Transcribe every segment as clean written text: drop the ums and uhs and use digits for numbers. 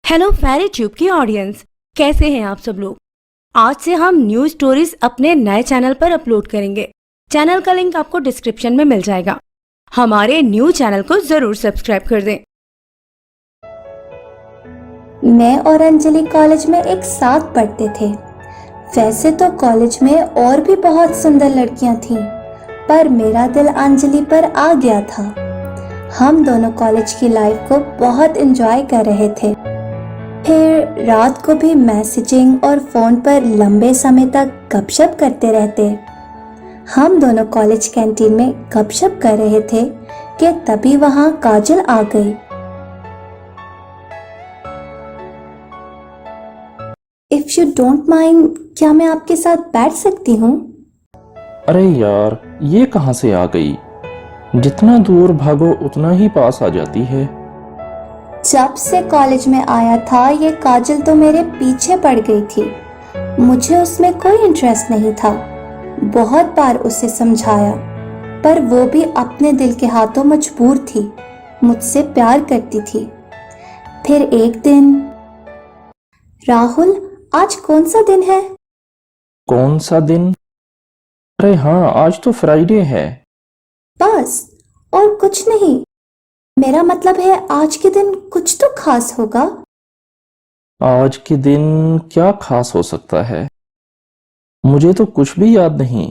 Hello फेरी tube की audience, कैसे हैं आप सब लोग। आज से हम न्यू स्टोरीज अपने नए चैनल पर अपलोड करेंगे। चैनल का लिंक आपको डिस्क्रिप्शन में मिल जाएगा। हमारे न्यू चैनल को जरूर सब्सक्राइब कर दें। मैं और अंजलि कॉलेज में एक साथ पढ़ते थे। वैसे तो कॉलेज में और भी बहुत सुंदर लड़कियां थीं, पर मेरा दिल अंजलि पर आ गया था। हम दोनों कॉलेज की लाइफ को बहुत एंजॉय कर रहे थे। फिर रात को भी मैसेजिंग और फोन पर लंबे समय तक गपशप करते रहते। हम दोनों कॉलेज कैंटीन में गपशप कर रहे थे कि तभी वहां काजल आ गई। इफ यू डोंट माइंड, क्या मैं आपके साथ बैठ सकती हूँ? अरे यार, ये कहाँ से आ गई? जितना दूर भागो उतना ही पास आ जाती है। जब से कॉलेज में आया था ये काजल तो मेरे पीछे पड़ गई थी। मुझे उसमें कोई इंटरेस्ट नहीं था। बहुत बार उसे समझाया, पर वो भी अपने दिल के हाथों मजबूर थी। मुझसे प्यार करती थी। फिर एक दिन, राहुल, आज कौन सा दिन है? कौन सा दिन? अरे हाँ, आज तो फ्राइडे है। बस, और कुछ नहीं। मेरा मतलब है आज के दिन कुछ तो खास होगा। आज के दिन क्या खास हो सकता है? मुझे तो कुछ भी याद नहीं।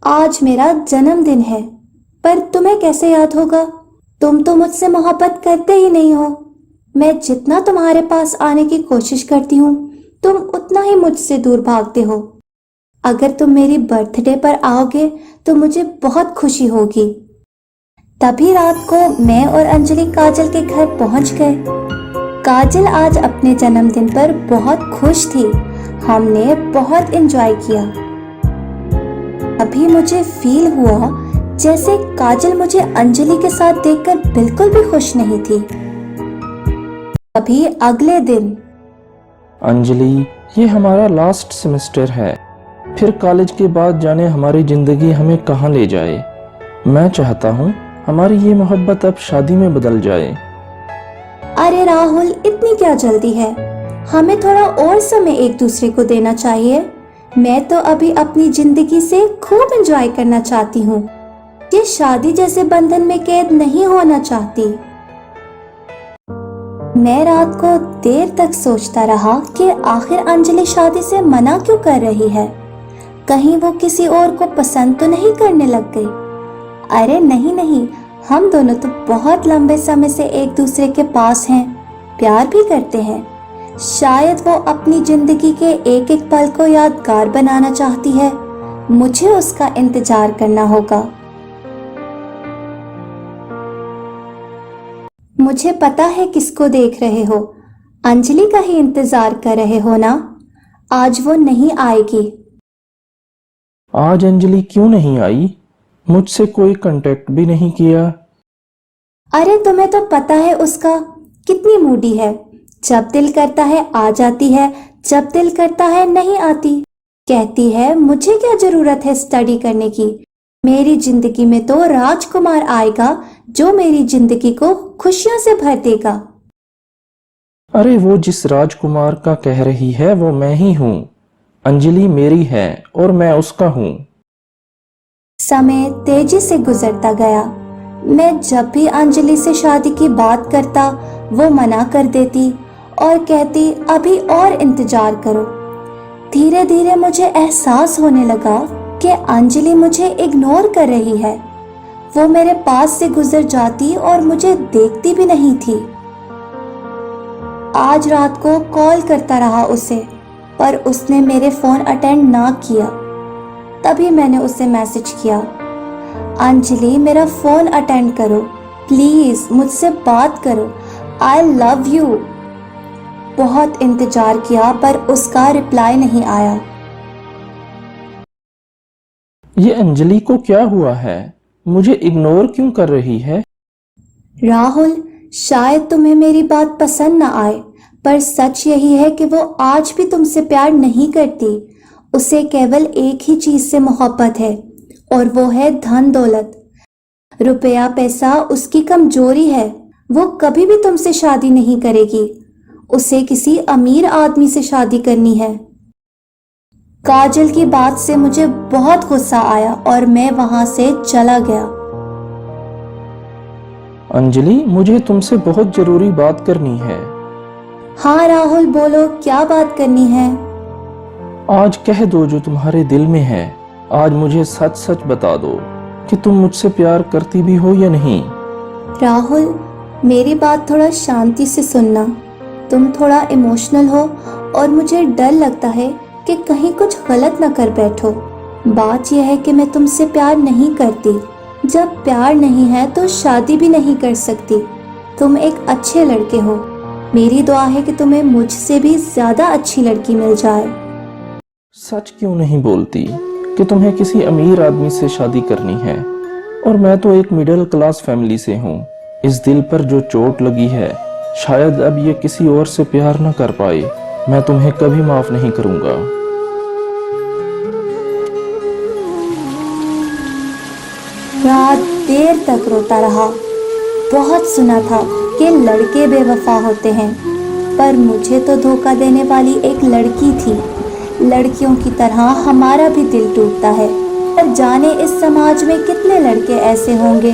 आज मेरा जन्मदिन है, पर तुम्हें कैसे याद होगा? तुम तो मुझसे मोहब्बत करते ही नहीं हो। मैं जितना तुम्हारे पास आने की कोशिश करती हूँ, तुम उतना ही मुझसे दूर भागते हो। अगर तुम मेरी बर्थडे पर आओगे तो मुझे बहुत खुशी होगी। तभी रात को मैं और अंजलि काजल के घर पहुंच गए। काजल आज अपने जन्मदिन पर बहुत खुश थी। हमने बहुत एंजॉय किया। अभी मुझे फील हुआ जैसे काजल मुझे अंजलि के साथ देखकर बिल्कुल भी खुश नहीं थी। अभी अगले दिन, अंजलि, ये हमारा लास्ट सेमेस्टर है। फिर कॉलेज के बाद जाने हमारी जिंदगी हमें कहाँ ले जाए। मैं चाहता हूँ हमारी ये मोहब्बत अब शादी में बदल जाए। अरे राहुल, इतनी क्या जल्दी है? हमें थोड़ा और समय एक दूसरे को देना चाहिए। मैं तो अभी अपनी जिंदगी से खूब एंजॉय करना चाहती हूँ। ये शादी जैसे बंधन में कैद नहीं होना चाहती। मैं रात को देर तक सोचता रहा कि आखिर अंजलि शादी से मना क्यों कर रही है। कहीं वो किसी और को पसंद तो नहीं करने लग गई? अरे नहीं नहीं, हम दोनों तो बहुत लंबे समय से एक दूसरे के पास हैं, प्यार भी करते हैं। शायद वो अपनी जिंदगी के एक एक पल को यादगार बनाना चाहती है। मुझे उसका इंतजार करना होगा। मुझे पता है किसको देख रहे हो। अंजलि का ही इंतजार कर रहे हो ना? आज वो नहीं आएगी। आज अंजलि क्यों नहीं आई? मुझसे कोई कांटेक्ट भी नहीं किया। अरे तुम्हें तो पता है उसका कितनी मूडी है। जब दिल करता है आ जाती है, जब दिल करता है नहीं आती। कहती है मुझे क्या जरूरत है स्टडी करने की। मेरी जिंदगी में तो राजकुमार आएगा जो मेरी जिंदगी को खुशियों से भर देगा। अरे वो जिस राजकुमार का कह रही है वो मैं ही हूँ। अंजलि मेरी है और मैं उसका हूँ। समय तेजी से गुजरता गया। मैं जब भी अंजलि से शादी की बात करता, वो मना कर देती और कहती अभी और इंतजार करो। धीरे धीरे मुझे एहसास होने लगा कि अंजलि मुझे इग्नोर कर रही है। वो मेरे पास से गुजर जाती और मुझे देखती भी नहीं थी। आज रात को कॉल करता रहा उसे, पर उसने मेरे फोन अटेंड ना किया। तभी मैंने उसे मैसेज किया, अंजलि मेरा फोन अटेंड करो प्लीज, मुझसे बात करो, आई लव यू। बहुत इंतजार किया पर उसका रिप्लाई नहीं आया। ये अंजलि को क्या हुआ है? मुझे इग्नोर क्यों कर रही है? राहुल, शायद तुम्हें मेरी बात पसंद ना आए, पर सच यही है कि वो आज भी तुमसे प्यार नहीं करती। उसे केवल एक ही चीज से मोहब्बत है, और वो है धन दौलत। रुपया पैसा उसकी कमजोरी है। वो कभी भी तुमसे शादी नहीं करेगी। उसे किसी अमीर आदमी से शादी करनी है। काजल की बात से मुझे बहुत गुस्सा आया और मैं वहां से चला गया। अंजलि, मुझे तुमसे बहुत जरूरी बात करनी है। हाँ राहुल, बोलो क्या बात करनी है। आज कह दो जो तुम्हारे दिल में है। आज मुझे सच सच बता दो कि तुम मुझसे प्यार करती भी हो या नहीं। राहुल, मेरी बात थोड़ा शांति से सुनना। तुम थोड़ा इमोशनल हो और मुझे डर लगता है कि कहीं कुछ गलत न कर बैठो। बात यह है कि मैं तुमसे प्यार नहीं करती। जब प्यार नहीं है तो शादी भी नहीं कर सकती। तुम एक अच्छे लड़के हो। मेरी दुआ है कि तुम्हें मुझसे भी ज्यादा अच्छी लड़की मिल जाए। सच क्यों नहीं बोलती कि तुम्हें किसी अमीर आदमी से शादी करनी है, और मैं तो एक मिडिल क्लास फैमिली से हूँ। इस दिल पर जो चोट लगी है, शायद अब ये किसी और से प्यार न कर पाए। मैं तुम्हें कभी माफ नहीं करूंगा। रात देर तक रोता रहा। बहुत सुना था कि लड़के बेवफा होते हैं, पर मुझे तो धोखा देने वाली एक लड़की थी। लड़कियों की तरह हमारा भी दिल टूटता है, पर जाने इस समाज में कितने लड़के ऐसे होंगे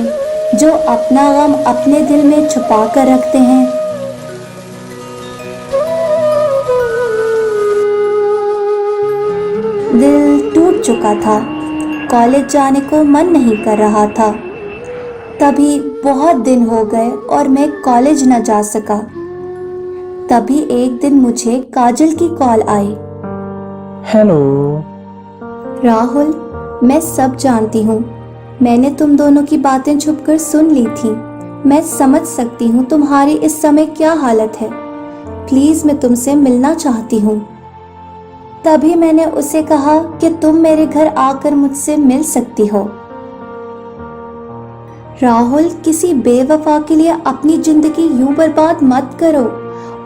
जो अपना गम अपने दिल में छुपा कर रखते हैं। दिल टूट चुका था। कॉलेज जाने को मन नहीं कर रहा था। तभी बहुत दिन हो गए और मैं कॉलेज न जा सका। तभी एक दिन मुझे काजल की कॉल आई। हेलो। राहुल, मैं सब जानती हूँ। मैंने तुम दोनों की बातें छुपकर सुन ली थी। मैं समझ सकती हूँ तुम्हारी इस समय क्या हालत है। प्लीज, मैं तुमसे मिलना चाहती हूँ। तभी मैंने उसे कहा कि तुम मेरे घर आकर मुझसे मिल सकती हो। राहुल, किसी बेवफा के लिए अपनी जिंदगी यूं बर्बाद मत करो।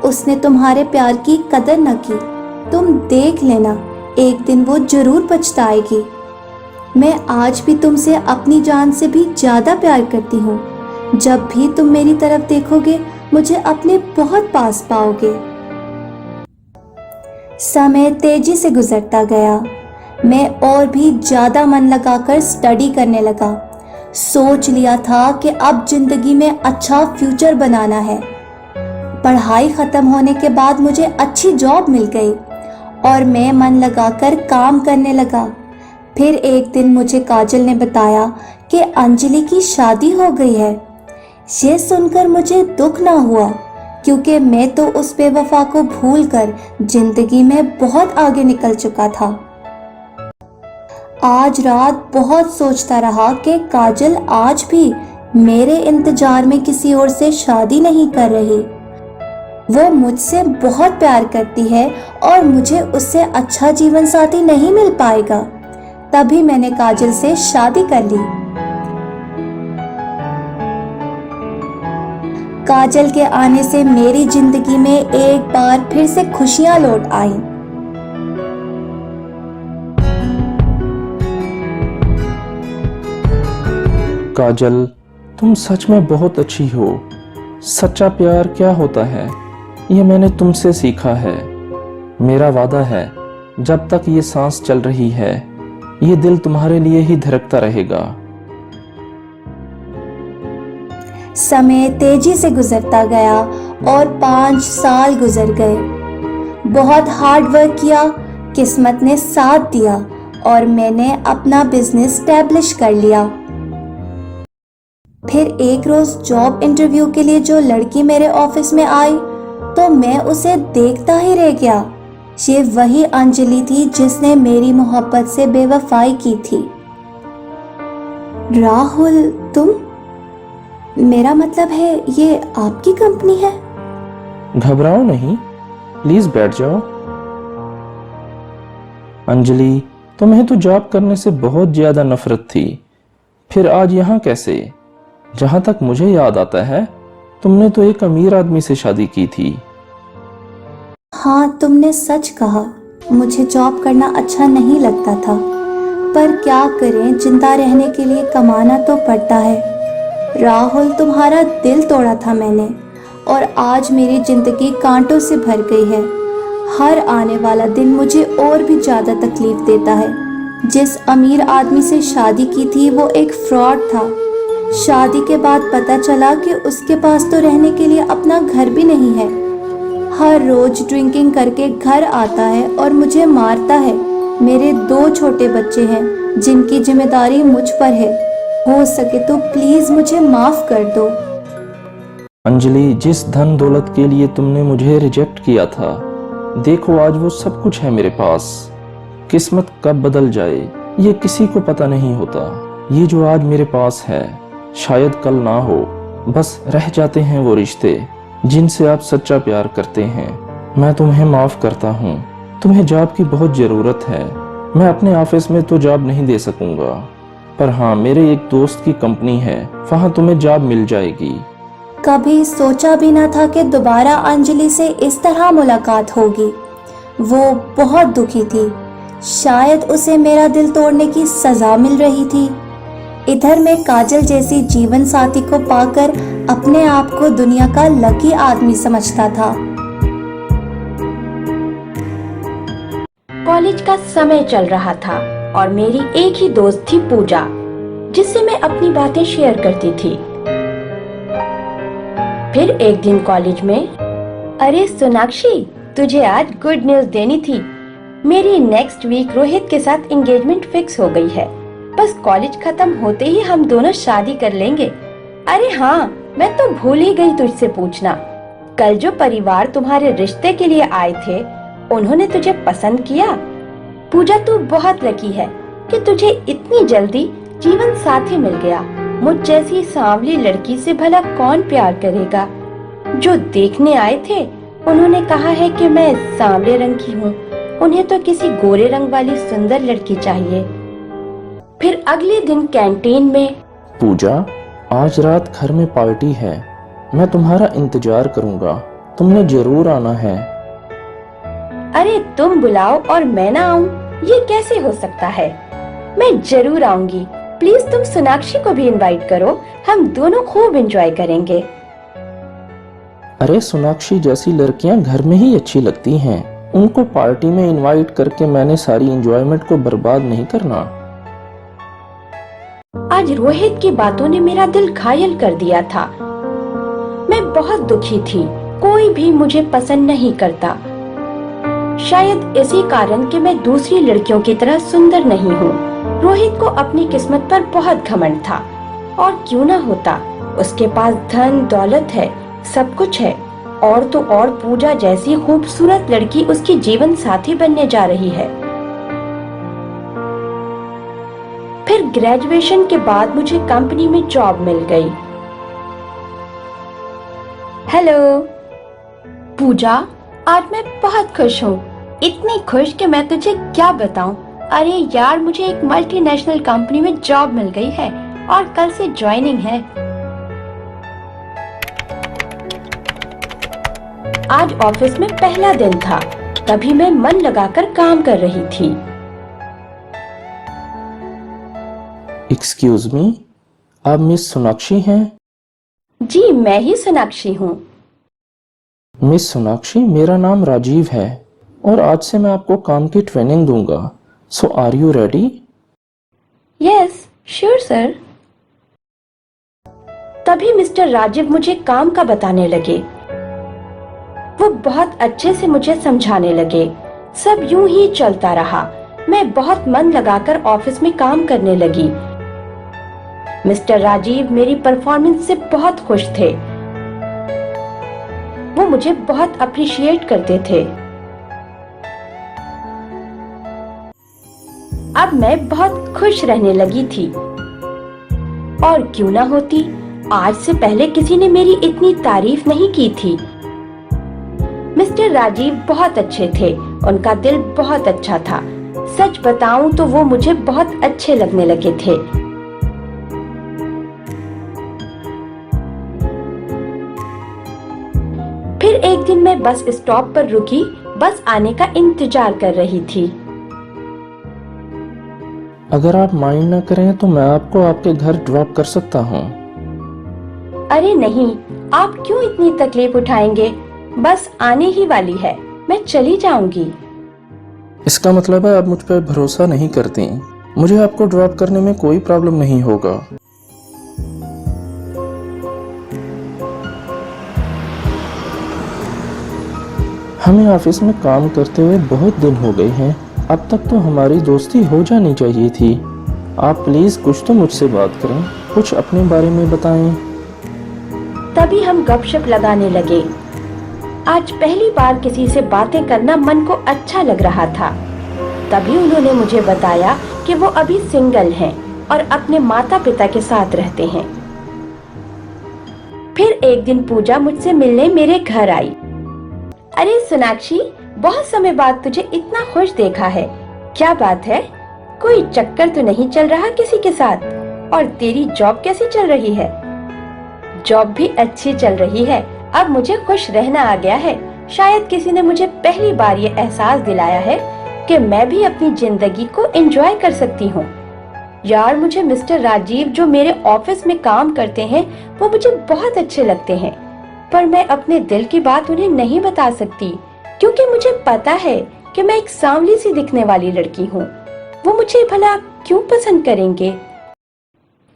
उसने तुम्हारे प्यार की कदर न की। तुम देख लेना, एक दिन वो जरूर पछताएगी। मैं आज भी तुमसे अपनी जान से भी ज्यादा प्यार करती हूँ। जब भी तुम मेरी तरफ देखोगे, मुझे अपने बहुत पास पाओगे। समय तेजी से गुजरता गया। मैं और भी ज्यादा मन लगाकर स्टडी करने लगा। सोच लिया था कि अब जिंदगी में अच्छा फ्यूचर बनाना है। पढ़ाई खत्म होने के बाद मुझे अच्छी जॉब मिल गई और मैं मन लगाकर काम करने लगा। फिर एक दिन मुझे काजल ने बताया कि अंजलि की शादी हो गई है। ये सुनकर मुझे दुख ना हुआ, क्योंकि मैं तो उस बेवफा को भूलकर जिंदगी में बहुत आगे निकल चुका था। आज रात बहुत सोचता रहा कि काजल आज भी मेरे इंतजार में किसी और से शादी नहीं कर रही। वो मुझसे बहुत प्यार करती है और मुझे उससे अच्छा जीवन साथी नहीं मिल पाएगा। तभी मैंने काजल से शादी कर ली। काजल के आने से मेरी जिंदगी में एक बार फिर से खुशियां लौट आईं। काजल, तुम सच में बहुत अच्छी हो। सच्चा प्यार क्या होता है, ये मैंने तुमसे सीखा है। मेरा वादा है, जब तक ये सांस चल रही है, ये दिल तुम्हारे लिए ही धड़कता रहेगा। समय तेजी से गुजरता गया और 5 साल गुजर गए। बहुत हार्ड वर्क किया, किस्मत ने साथ दिया और मैंने अपना बिजनेस स्टैब्लिश कर लिया। फिर एक रोज जॉब इंटरव्यू के लिए जो लड़की मेरे ऑफिस में आई, तो मैं उसे देखता ही रह गया। ये वही अंजलि थी जिसने मेरी मोहब्बत से बेवफाई की थी। राहुल, तुम? मेरा मतलब है, ये आपकी कंपनी है? घबराओ नहीं, प्लीज बैठ जाओ। अंजलि, तुम्हें तो जॉब करने से बहुत ज्यादा नफरत थी, फिर आज यहाँ कैसे? जहां तक मुझे याद आता है, तुमने तो एक अमीर आदमी से शादी की थी। हाँ, तुमने सच कहा। मुझे जॉब करना अच्छा नहीं लगता था, पर क्या करें, जिंदा रहने के लिए कमाना तो पड़ता है। राहुल, तुम्हारा दिल तोड़ा था मैंने। और आज मेरी जिंदगी कांटों से भर गई है। हर आने वाला दिन मुझे और भी ज़्यादा तकलीफ देता है। जिस अमीर आदमी से शादी की थी वो एक फ्रॉड था। शादी के बाद पता चला कि उसके पास तो रहने के लिए अपना घर भी नहीं है। हर रोज ड्रिंकिंग करके घर आता है और मुझे मारता है। मेरे 2 छोटे बच्चे हैं जिनकी जिम्मेदारी मुझ पर है। हो सके तो प्लीज मुझे माफ कर दो। अंजलि, जिस धन दौलत के लिए तुमने मुझे रिजेक्ट किया था, देखो आज वो सब कुछ है मेरे पास। किस्मत कब बदल जाए ये किसी को पता नहीं होता। ये जो आज मेरे पास है शायद कल ना हो। बस रह जाते हैं वो रिश्ते जिनसे आप सच्चा प्यार करते हैं। मैं तुम्हें माफ करता हूँ। तुम्हें जॉब की बहुत जरूरत है। मैं अपने ऑफिस में तो जॉब नहीं दे सकूंगा, पर हाँ, मेरे एक दोस्त की कंपनी है, वहाँ तुम्हें जॉब मिल जाएगी। कभी सोचा भी ना था कि दोबारा अंजलि से इस तरह मुलाकात होगी। वो बहुत दुखी थी। शायद उसे मेरा दिल तोड़ने की सजा मिल रही थी। इधर मैं काजल जैसी जीवन साथी को पाकर अपने आप को दुनिया का लकी आदमी समझता था। कॉलेज का समय चल रहा था और मेरी एक ही दोस्त थी पूजा, जिससे मैं अपनी बातें शेयर करती थी। फिर एक दिन कॉलेज में, अरे सोनाक्षी, तुझे आज गुड न्यूज देनी थी। मेरी नेक्स्ट वीक रोहित के साथ एंगेजमेंट फिक्स हो गई है। बस कॉलेज खत्म होते ही हम दोनों शादी कर लेंगे। अरे हाँ, मैं तो भूल ही गई तुझसे पूछना। कल जो परिवार तुम्हारे रिश्ते के लिए आए थे, उन्होंने तुझे पसंद किया? पूजा, तू बहुत लकी है कि तुझे इतनी जल्दी जीवन साथी मिल गया। मुझ जैसी सांवली लड़की से भला कौन प्यार करेगा? जो देखने आए थे उन्होंने कहा है कि मैं सांवले रंग की हूँ, उन्हें तो किसी गोरे रंग वाली सुंदर लड़की चाहिए। फिर अगले दिन कैंटीन में, पूजा, आज रात घर में पार्टी है, मैं तुम्हारा इंतजार करूंगा, तुमने जरूर आना है। अरे तुम बुलाओ और मैं ना आऊं, ये कैसे हो सकता है? मैं जरूर आऊंगी। प्लीज तुम सोनाक्षी को भी इनवाइट करो, हम दोनों खूब एंजॉय करेंगे। अरे सोनाक्षी जैसी लड़कियां घर में ही अच्छी लगती हैं, उनको पार्टी में इनवाइट करके मैंने सारी एंजॉयमेंट को बर्बाद नहीं करना। आज रोहित की बातों ने मेरा दिल घायल कर दिया था। मैं बहुत दुखी थी। कोई भी मुझे पसंद नहीं करता। शायद इसी कारण कि मैं दूसरी लड़कियों की तरह सुंदर नहीं हूँ। रोहित को अपनी किस्मत पर बहुत घमंड था, और क्यों ना होता। उसके पास धन दौलत है, सब कुछ है, और तो और पूजा जैसी खूबसूरत लड़की उसकी जीवन साथी बनने जा रही है। फिर ग्रेजुएशन के बाद मुझे कंपनी में जॉब मिल गई। हेलो पूजा, आज मैं बहुत खुश हूँ, इतनी खुश कि मैं तुझे क्या बताऊं। अरे यार, मुझे एक मल्टीनेशनल कंपनी में जॉब मिल गई है और कल से ज्वाइनिंग है। आज ऑफिस में पहला दिन था, तभी मैं मन लगाकर काम कर रही थी। एक्सक्यूज मी, आप मिस सोनाक्षी हैं? जी, मैं ही सोनाक्षी हूँ। मिस सोनाक्षी, मेरा नाम राजीव है और आज से मैं आपको काम की ट्रेनिंग दूंगा। So are you ready? Yes, sure sir. तभी मिस्टर राजीव मुझे काम का बताने लगे। वो बहुत अच्छे से मुझे समझाने लगे। सब यूं ही चलता रहा। मैं बहुत मन लगाकर ऑफिस में काम करने लगी। मिस्टर राजीव मेरी परफॉर्मेंस से बहुत खुश थे। वो मुझे बहुत अप्रिशिएट करते थे। अब मैं बहुत खुश रहने लगी थी। और क्यों ना होती, आज से पहले किसी ने मेरी इतनी तारीफ नहीं की थी। मिस्टर राजीव बहुत अच्छे थे, उनका दिल बहुत अच्छा था। सच बताऊं तो वो मुझे बहुत अच्छे लगने लगे थे। फिर एक दिन मैं बस स्टॉप पर रुकी, बस आने का इंतजार कर रही थी। अगर आप माइंड ना करें तो मैं आपको आपके घर ड्रॉप कर सकता हूँ। अरे नहीं, आप क्यों इतनी तकलीफ उठाएंगे? बस आने ही वाली है, मैं चली जाऊंगी। इसका मतलब है आप मुझ पर भरोसा नहीं करती। मुझे आपको ड्रॉप करने में कोई प्रॉब्लम नहीं होगा। हमें ऑफिस में काम करते हुए बहुत दिन हो गए हैं। अब तक तो हमारी दोस्ती हो जानी चाहिए थी। आप प्लीज कुछ तो मुझसे बात करें, कुछ अपने बारे में बताएं। तभी हम गपशप लगाने लगे। आज पहली बार किसी से बातें करना मन को अच्छा लग रहा था। तभी उन्होंने मुझे बताया कि वो अभी सिंगल हैं और अपने माता पिता के साथ रहते हैं। फिर एक दिन पूजा मुझसे मिलने मेरे घर आई। अरे सोनाक्षी, बहुत समय बाद तुझे इतना खुश देखा है। क्या बात है? कोई चक्कर तो नहीं चल रहा किसी के साथ? और तेरी जॉब कैसी चल रही है? जॉब भी अच्छी चल रही है। अब मुझे खुश रहना आ गया है। शायद किसी ने मुझे पहली बार ये एहसास दिलाया है कि मैं भी अपनी जिंदगी को एंजॉय कर सकती हूँ। यार, मुझे मिस्टर राजीव जो मेरे ऑफिस में काम करते हैं वो मुझे बहुत अच्छे लगते हैं, पर मैं अपने दिल की बात उन्हें नहीं बता सकती क्योंकि मुझे पता है कि मैं एक सांवली सी दिखने वाली लड़की हूँ। वो मुझे भला क्यों पसंद करेंगे?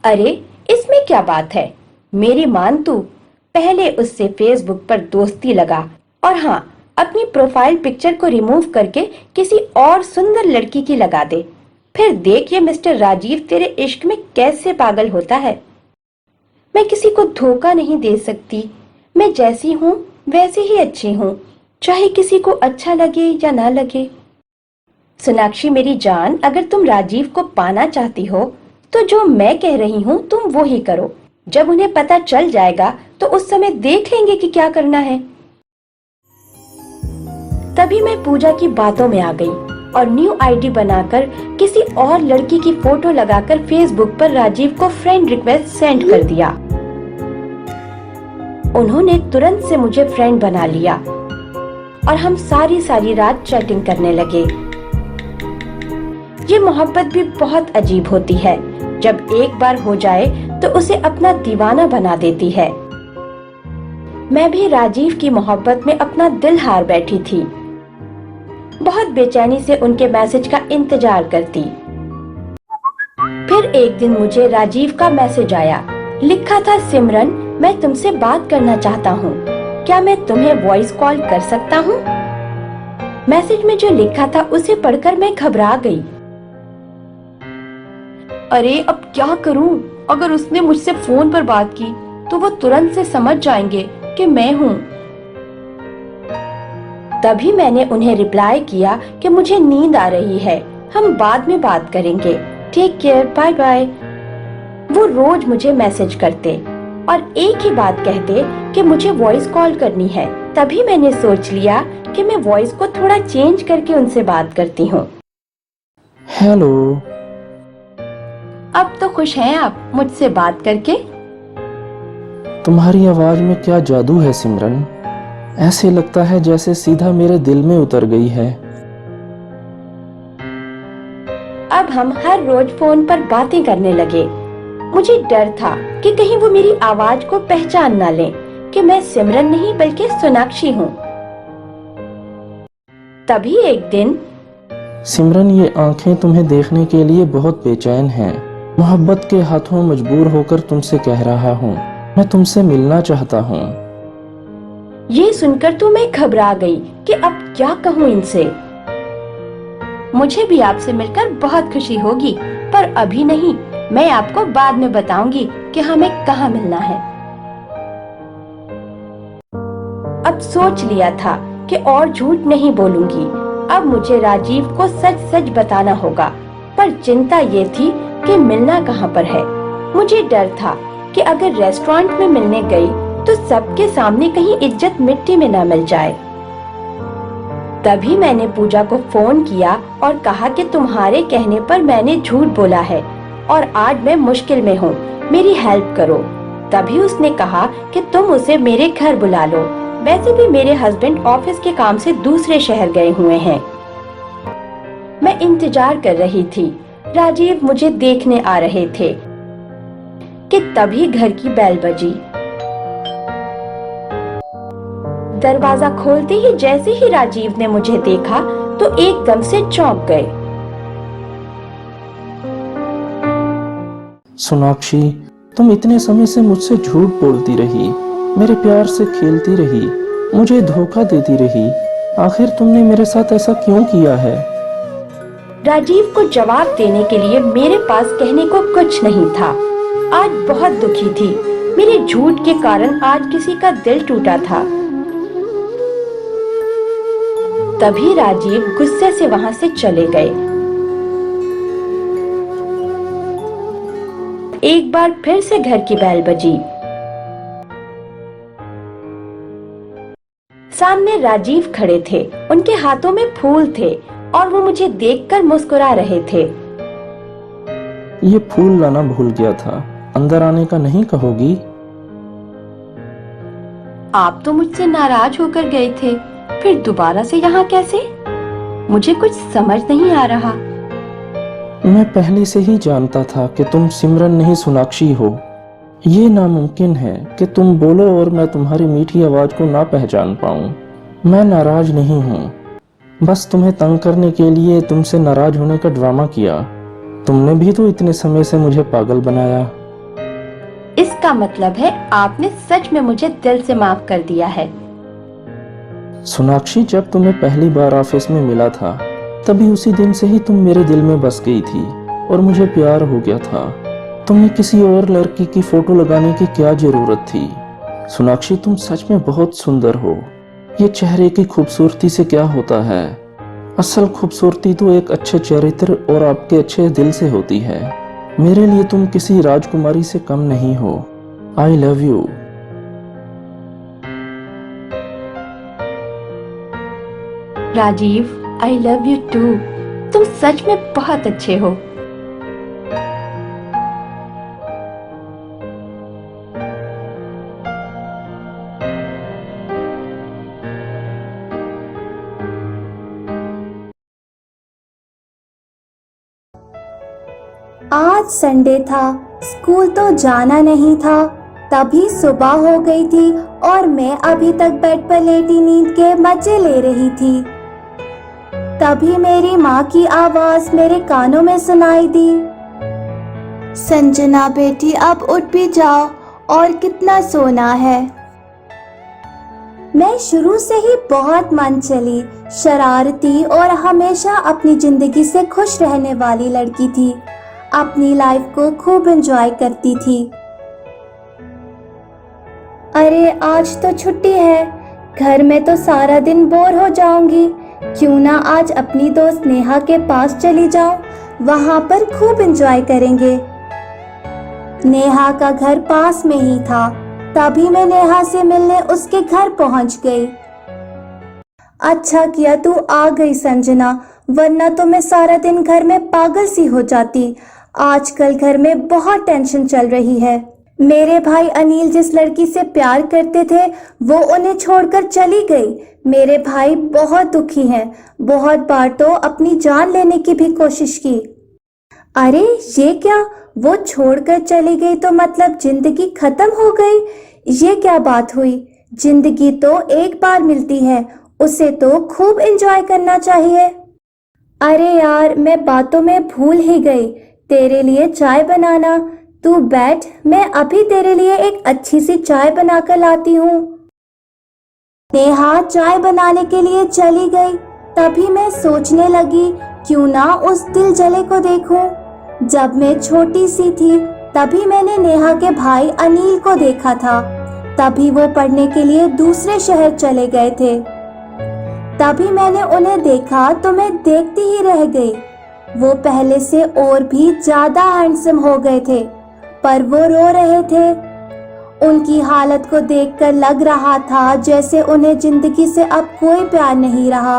अरे इसमें क्या बात है, मेरी मान तू पहले उससे फेसबुक पर दोस्ती लगा और हाँ, अपनी प्रोफाइल पिक्चर को रिमूव करके किसी और सुंदर लड़की की लगा दे। फिर देख ये मिस्टर राजीव तेरे इश्क में कैसे पागल होता है। मैं किसी को धोखा नहीं दे सकती। मैं जैसी हूँ वैसी ही अच्छी हूँ, चाहे किसी को अच्छा लगे या ना लगे। सोनाक्षी मेरी जान, अगर तुम राजीव को पाना चाहती हो तो जो मैं कह रही हूँ तुम वो ही करो। जब उन्हें पता चल जाएगा तो उस समय देख लेंगे कि क्या करना है। तभी मैं पूजा की बातों में आ गई और न्यू आईडी बनाकर किसी और लड़की की फोटो लगाकर फेसबुक पर राजीव को फ्रेंड रिक्वेस्ट सेंड कर दिया। उन्होंने तुरंत से मुझे फ्रेंड बना लिया और हम सारी रात चैटिंग करने लगे। ये मोहब्बत भी बहुत अजीब होती है। जब एक बार हो जाए तो उसे अपना दीवाना बना देती है। मैं भी राजीव की मोहब्बत में अपना दिल हार बैठी थी। बहुत बेचैनी से उनके मैसेज का इंतजार करती। फिर एक दिन मुझे राजीव का मैसेज आया। लिखा था, सिमरन मैं तुमसे बात करना चाहता हूँ, क्या मैं तुम्हें वॉइस कॉल कर सकता हूँ? मैसेज में जो लिखा था उसे पढ़कर मैं घबरा गई। अरे अब क्या करूँ? अगर उसने मुझसे फोन पर बात की तो वो तुरंत से समझ जाएंगे कि मैं हूँ। तभी मैंने उन्हें रिप्लाई किया कि मुझे नींद आ रही है, हम बाद में बात करेंगे, टेक केयर, बाय बाय। वो रोज मुझे मैसेज करते और एक ही बात कहते कि मुझे वॉइस कॉल करनी है। तभी मैंने सोच लिया कि मैं वॉइस को थोड़ा चेंज करके उनसे बात करती हूँ। हेलो। अब तो खुश हैं आप मुझसे बात करके? तुम्हारी आवाज में क्या जादू है सिमरन, ऐसे लगता है जैसे सीधा मेरे दिल में उतर गई है। अब हम हर रोज फोन पर बातें करने लगे। मुझे डर था कि कहीं वो मेरी आवाज को पहचान ना लें कि मैं सिमरन नहीं बल्कि सोनाक्षी हूँ। तभी एक दिन, सिमरन ये आंखें तुम्हें देखने के लिए बहुत बेचैन हैं। मोहब्बत के हाथों मजबूर होकर तुमसे कह रहा हूँ, मैं तुमसे मिलना चाहता हूँ। ये सुनकर तो मैं घबरा गई कि अब क्या कहूँ इनसे। मुझे भी आपसे मिलकर बहुत खुशी होगी, पर अभी नहीं, मैं आपको बाद में बताऊंगी कि हमें कहाँ मिलना है। अब सोच लिया था कि और झूठ नहीं बोलूंगी। अब मुझे राजीव को सच सच बताना होगा, पर चिंता ये थी कि मिलना कहाँ पर है। मुझे डर था कि अगर रेस्टोरेंट में मिलने गई तो सबके सामने कहीं इज्जत मिट्टी में न मिल जाए। तभी मैंने पूजा को फोन किया और कहा कि तुम्हारे कहने पर मैंने झूठ बोला है और आज मैं मुश्किल में हूँ, मेरी हेल्प करो। तभी उसने कहा कि तुम उसे मेरे घर बुला लो, वैसे भी मेरे हस्बैंड ऑफिस के काम से दूसरे शहर गए हुए हैं। मैं इंतजार कर रही थी, राजीव मुझे देखने आ रहे थे कि तभी घर की बेल बजी। दरवाजा खोलते ही जैसे ही राजीव ने मुझे देखा तो एकदम से चौंक गए। सोनाक्षी, तुम इतने समय से मुझसे झूठ बोलती रही, मेरे प्यार से खेलती रही, मुझे धोखा देती रही। आखिर तुमने मेरे साथ ऐसा क्यों किया है? राजीव को जवाब देने के लिए मेरे पास कहने को कुछ नहीं था। आज बहुत दुखी थी। मेरे झूठ के कारण आज किसी का दिल टूटा था। तभी राजीव गुस्से से वहां से चले गए। एक बार फिर से घर की बेल बजी। सामने राजीव खड़े थे। उनके हाथों में फूल थे और वो मुझे देखकर मुस्कुरा रहे थे। ये फूल लाना भूल गया था, अंदर आने का नहीं कहोगी? आप तो मुझसे नाराज होकर गए थे, फिर दोबारा से यहाँ कैसे? मुझे कुछ समझ नहीं आ रहा। मैं पहले से ही जानता था कि तुम सिमरन नहीं सोनाक्षी हो। ये नामुमकिन है कि तुम बोलो और मैं तुम्हारी मीठी आवाज को ना पहचान पाऊं। मैं नाराज नहीं हूँ, बस तुम्हें तंग करने के लिए तुमसे नाराज होने का ड्रामा किया। तुमने भी तो इतने समय से मुझे पागल बनाया। इसका मतलब है आपने सच में मुझे दिल से माफ कर दिया है। सोनाक्षी, जब तुम्हें पहली बार ऑफिस में मिला था तभी उसी दिन से ही तुम मेरे दिल में बस गई थी और मुझे प्यार हो गया था। तुम्हें किसी और लड़की की फोटो लगाने की क्या जरूरत थी? सोनाक्षी, तुम सच में बहुत सुंदर हो। ये चेहरे की खूबसूरती से क्या होता है? असल खूबसूरती तो एक अच्छे चरित्र और आपके अच्छे दिल से होती है। मेरे लिए तुम किसी राजकुमारी से कम नहीं हो। I love you. Rajiv, I love you too. तुम सच में बहुत अच्छे हो। आज संडे था, स्कूल तो जाना नहीं था। तभी सुबह हो गई थी और मैं अभी तक बेड पर लेटी नींद के मजे ले रही थी। तभी मेरी माँ की आवाज मेरे कानों में सुनाई दी। संजना बेटी, अब उठ भी जाओ, और कितना सोना है। मैं शुरू से ही बहुत मन चली, शरारती और हमेशा अपनी जिंदगी से खुश रहने वाली लड़की थी। अपनी लाइफ को खूब एंजॉय करती थी। अरे आज तो छुट्टी है, घर में तो सारा दिन बोर हो जाऊंगी। क्यों ना आज अपनी दोस्त नेहा के पास चली जाऊं, वहां पर खूब एंजॉय करेंगे। नेहा का घर पास में ही था, तभी मैं नेहा से मिलने उसके घर पहुंच गई। अच्छा किया तू आ गई संजना, वरना तो मैं सारा दिन घर में पागल सी हो जाती। आजकल घर में बहुत टेंशन चल रही है। मेरे भाई अनिल जिस लड़की से प्यार करते थे वो उन्हें छोड़कर चली गई। मेरे भाई बहुत दुखी हैं, बहुत बार तो अपनी जान लेने की भी कोशिश की। अरे ये क्या, वो छोड़कर चली गई तो मतलब जिंदगी खत्म हो गई? ये क्या बात हुई? जिंदगी तो एक बार मिलती है, उसे तो खूब एंजॉय करना चाहिए। अरे यार, मैं बातों में भूल ही गई, तेरे लिए चाय बनाना। तू बैठ, मैं अभी तेरे लिए एक अच्छी सी चाय बनाकर लाती हूँ। नेहा चाय बनाने के लिए चली गई। तभी मैं सोचने लगी, क्यों ना उस दिल जले को देखूं। जब मैं छोटी सी थी तभी मैंने नेहा के भाई अनिल को देखा था। तभी वो पढ़ने के लिए दूसरे शहर चले गए थे। तभी मैंने उन्हें देखा तो मैं देखती ही रह गई। वो पहले से और भी ज्यादा हैंडसम हो गए थे, पर वो रो रहे थे। उनकी हालत को देखकर लग रहा था जैसे उन्हें जिंदगी से अब कोई प्यार नहीं रहा।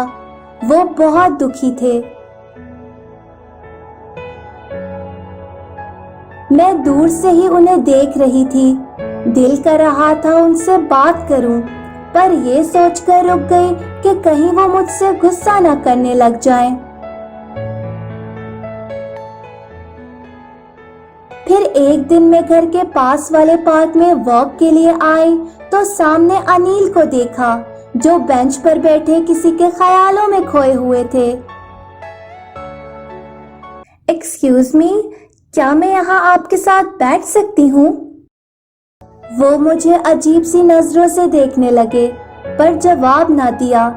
वो बहुत दुखी थे। मैं दूर से ही उन्हें देख रही थी। दिल कर रहा था उनसे बात करूं, पर ये सोचकर रुक गई कि कहीं वो मुझसे गुस्सा न करने लग जाएं। फिर एक दिन मैं घर के पास वाले पार्क में वॉक के लिए आई तो सामने अनिल को देखा जो बेंच पर बैठे किसी के ख्यालों में खोए हुए थे। एक्सक्यूज मी, क्या मैं यहाँ आपके साथ बैठ सकती हूँ? वो मुझे अजीब सी नजरों से देखने लगे पर जवाब ना दिया।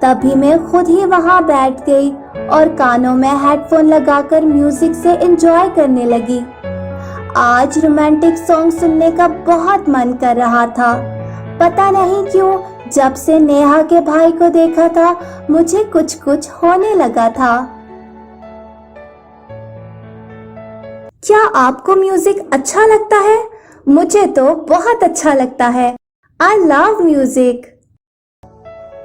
तभी मैं खुद ही वहाँ बैठ गई और कानों में हेडफोन लगाकर म्यूजिक से एंजॉय करने लगी। आज रोमांटिक सॉन्ग सुनने का बहुत मन कर रहा था। पता नहीं क्यों जब से नेहा के भाई को देखा था मुझे कुछ कुछ होने लगा था। क्या आपको म्यूजिक अच्छा लगता है? मुझे तो बहुत अच्छा लगता है। I love music.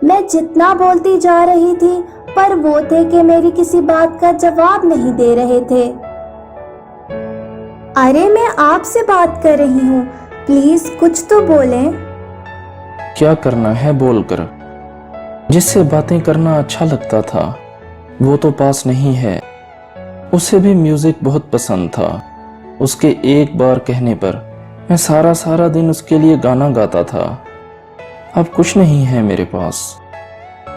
मैं जितना बोलती जा रही थी पर वो थे कि मेरी किसी बात का जवाब नहीं दे रहे थे। अरे मैं आपसे बात कर रही हूँ, प्लीज कुछ तो बोलें। क्या करना है बोलकर? जिससे बातें करना अच्छा लगता था वो तो पास नहीं है। उसे भी म्यूजिक बहुत पसंद था। उसके एक बार कहने पर मैं सारा दिन उसके लिए गाना गाता था। अब कुछ नहीं है मेरे पास।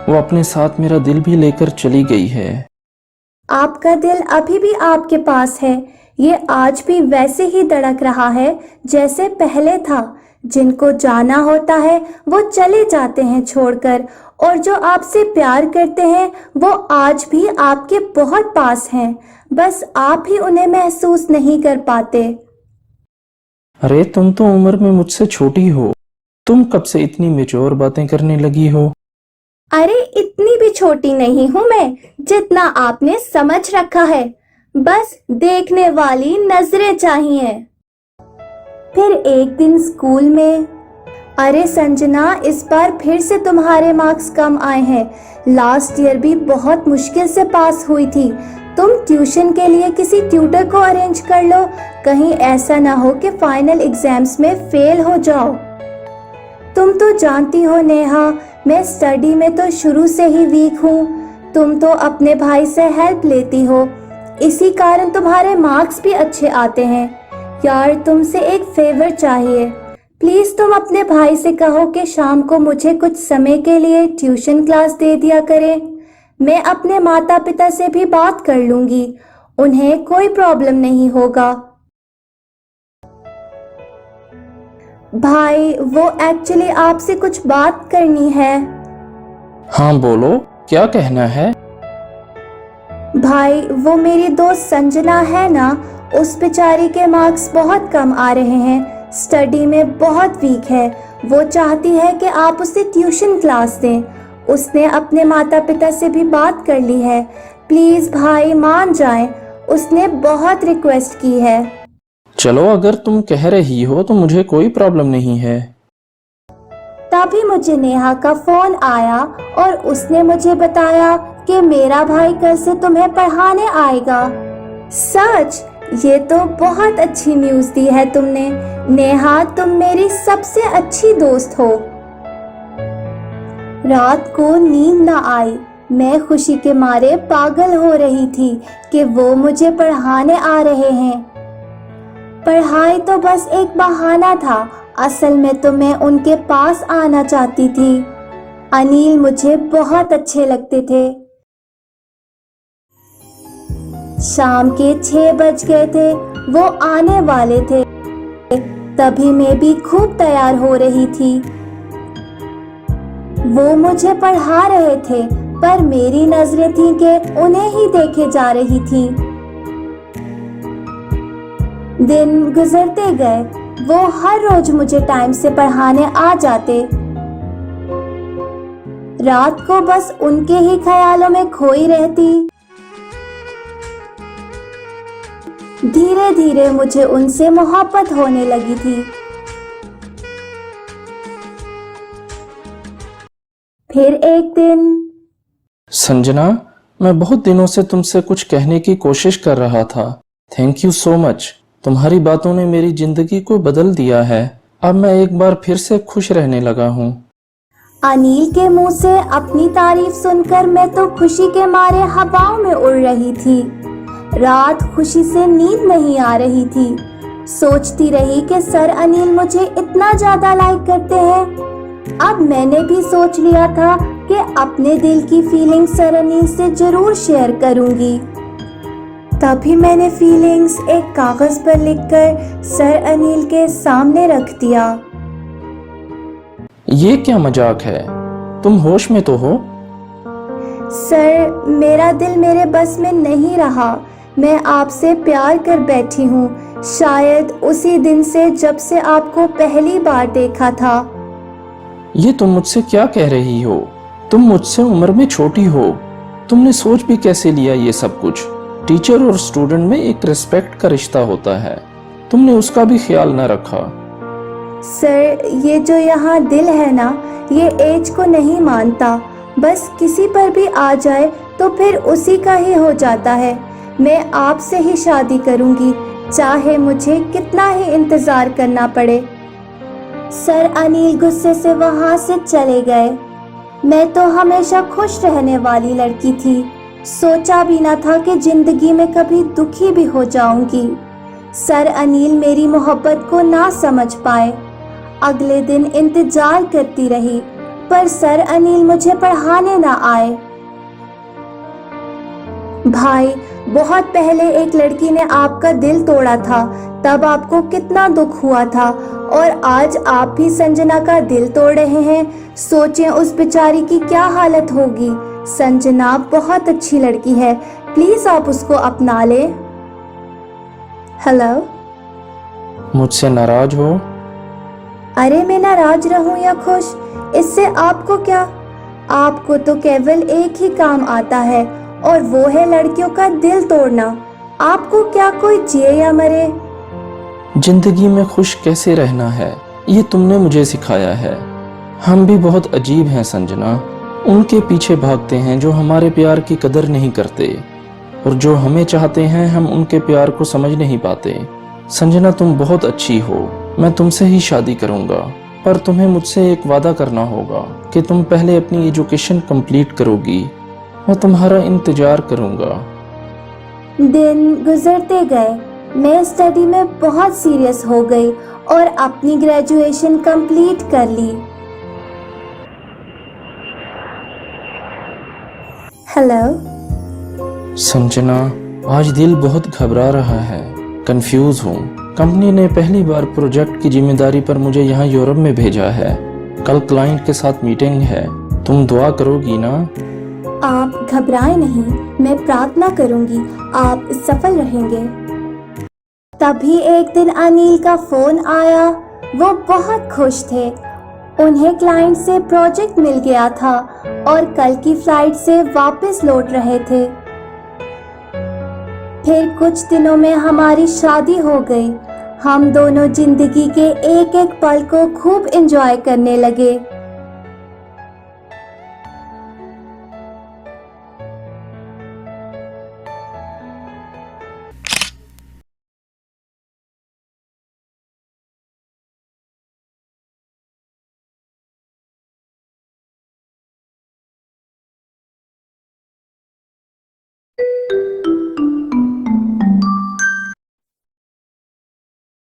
वो अपने साथ मेरा दिल भी लेकर चली गई है। आपका दिल अभी भी आपके पास है। ये आज भी वैसे ही धड़क रहा है जैसे पहले था। जिनको जाना होता है वो चले जाते हैं छोड़कर, और जो आपसे प्यार करते हैं वो आज भी आपके बहुत पास हैं। बस आप ही उन्हें महसूस नहीं कर पाते। अरे तुम तो उम्र में मुझसे छोटी हो। तुम कब से इतनी मैच्योर बातें करने लगी हो? अरे इतनी भी छोटी नहीं हूँ मैं जितना आपने समझ रखा है। बस देखने वाली नजरें चाहिए। फिर एक दिन स्कूल में, अरे संजना, इस बार फिर से तुम्हारे मार्क्स कम आए हैं। लास्ट ईयर भी बहुत मुश्किल से पास हुई थी। तुम ट्यूशन के लिए किसी ट्यूटर को अरेंज कर लो। कहीं ऐसा ना हो कि फाइनल एग्जाम्स में फेल हो जाओ। तुम तो जानती हो नेहा, मैं स्टडी में तो शुरू से ही वीक हूँ। तुम तो अपने भाई से हेल्प लेती हो, इसी कारण तुम्हारे मार्क्स भी अच्छे आते हैं। यार तुमसे एक फेवर चाहिए। प्लीज तुम अपने भाई से कहो कि शाम को मुझे कुछ समय के लिए ट्यूशन क्लास दे दिया करे। मैं अपने माता पिता से भी बात कर लूंगी, उन्हें कोई प्रॉब्लम नहीं होगा। भाई, वो एक्चुअली आपसे कुछ बात करनी है। हाँ बोलो, क्या कहना है? भाई, वो मेरी दोस्त संजना है ना, उस बेचारी के मार्क्स बहुत कम आ रहे हैं। स्टडी में बहुत वीक है। वो चाहती है कि आप उसे ट्यूशन क्लास दें। उसने अपने माता पिता से भी बात कर ली है। प्लीज भाई मान जाएं, उसने बहुत रिक्वेस्ट की है। चलो, अगर तुम कह रही हो तो मुझे कोई प्रॉब्लम नहीं है। तभी मुझे नेहा का फोन आया और उसने मुझे बताया कि मेरा भाई कल से तुम्हें पढ़ाने आएगा। सच? ये तो बहुत अच्छी न्यूज दी है तुमने। नेहा, तुम मेरी सबसे अच्छी दोस्त हो। रात को नींद न आई। मैं खुशी के मारे पागल हो रही थी कि वो मुझे पढ़ाने आ रहे हैं। पढ़ाई तो बस एक बहाना था, असल में तो मैं उनके पास आना चाहती थी। अनिल मुझे बहुत अच्छे लगते थे। शाम के 6 बज गए थे, वो आने वाले थे। तभी मैं भी खूब तैयार हो रही थी। वो मुझे पढ़ा रहे थे पर मेरी नजरें थीं कि उन्हें ही देखे जा रही थी। दिन गुजरते गए, वो हर रोज मुझे टाइम से पढ़ाने आ जाते। रात को बस उनके ही ख्यालों में खोई रहती। धीरे धीरे मुझे उनसे मोहब्बत होने लगी थी। फिर एक दिन, संजना, मैं बहुत दिनों से तुमसे कुछ कहने की कोशिश कर रहा था। Thank you so much. तुम्हारी बातों ने मेरी जिंदगी को बदल दिया है। अब मैं एक बार फिर से खुश रहने लगा हूँ। अनिल के मुंह से अपनी तारीफ सुनकर मैं तो खुशी के मारे हवाओं में उड़ रही थी। रात खुशी से नींद नहीं आ रही थी। सोचती रही कि सर अनिल मुझे इतना ज्यादा लाइक करते हैं। अब मैंने भी सोच लिया था कि अपने दिल की फीलिंग्स सर अनिल से जरूर शेयर करूंगी। तभी मैंने फीलिंग्स एक कागज पर लिखकर सर अनिल के सामने रख दिया। ये क्या मजाक है? तुम होश में तो हो? सर, मेरा दिल मेरे बस में नहीं रहा। मैं आपसे प्यार कर बैठी हूँ, शायद उसी दिन से जब से आपको पहली बार देखा था। ये तुम मुझसे क्या कह रही हो? तुम मुझसे उम्र में छोटी हो। तुमने सोच भी कैसे लिया ये सब कुछ? टीचर और स्टूडेंट में एक रिस्पेक्ट का रिश्ता होता है, तुमने उसका भी ख्याल न रखा। सर, ये जो यहाँ दिल है ना, ये एज को नहीं मानता। बस किसी पर भी आ जाए तो फिर उसी का ही हो जाता है। मैं आपसे ही शादी करूँगी, चाहे मुझे कितना ही इंतज़ार करना पड़े। सर अनिल गुस्से से वहाँ से चले गए। मैं तो हमेशा खुश रहने वाली लड़की थी, सोचा भी ना था कि जिंदगी में कभी दुखी भी हो जाऊंगी। सर अनिल मेरी मोहब्बत को ना समझ पाए। अगले दिन इंतजार करती रही, पर सर अनिल मुझे पढ़ाने ना आए। भाई, बहुत पहले एक लड़की ने आपका दिल तोड़ा था, तब आपको कितना दुख हुआ था, और आज आप भी संजना का दिल तोड़ रहे हैं। सोचें उस बेचारी की क्या हालत होगी। संजना बहुत अच्छी लड़की है, प्लीज आप उसको अपना ले। हेलो। मुझसे नाराज हो? अरे, मैं नाराज रहूं या खुश, इससे आपको क्या? आपको तो केवल एक ही काम आता है, और वो है लड़कियों का दिल तोड़ना। आपको क्या कोई जिए या मरे? जिंदगी में खुश कैसे रहना है, ये तुमने मुझे सिखाया है। हम भी बहुत अजीब हैं संजना। उनके पीछे भागते हैं जो हमारे प्यार की कदर नहीं करते, और जो हमें चाहते हैं हम उनके प्यार को समझ नहीं पाते। संजना, तुम बहुत अच्छी हो, मैं तुमसे ही शादी करूंगा, पर तुम्हें मुझसे एक वादा करना होगा कि तुम पहले अपनी एजुकेशन कंप्लीट करोगी। मैं तुम्हारा इंतजार करूंगा। दिन गुजरते गए, मैं स्टडी में बहुत सीरियस हो गई और अपनी ग्रेजुएशन कंप्लीट कर ली। हेलो। संजना, आज दिल बहुत घबरा रहा है, कंफ्यूज हूँ। कंपनी ने पहली बार प्रोजेक्ट की जिम्मेदारी पर मुझे यहाँ यूरोप में भेजा है। कल क्लाइंट के साथ मीटिंग है, तुम दुआ करोगी ना? आप घबराएं नहीं, मैं प्रार्थना करूंगी, आप सफल रहेंगे। तभी एक दिन अनिल का फोन आया। वो बहुत खुश थे, उन्हें क्लाइंट से प्रोजेक्ट मिल गया था और कल की फ्लाइट से वापस लौट रहे थे। फिर कुछ दिनों में हमारी शादी हो गई। हम दोनों जिंदगी के एक एक पल को खूब एंजॉय करने लगे।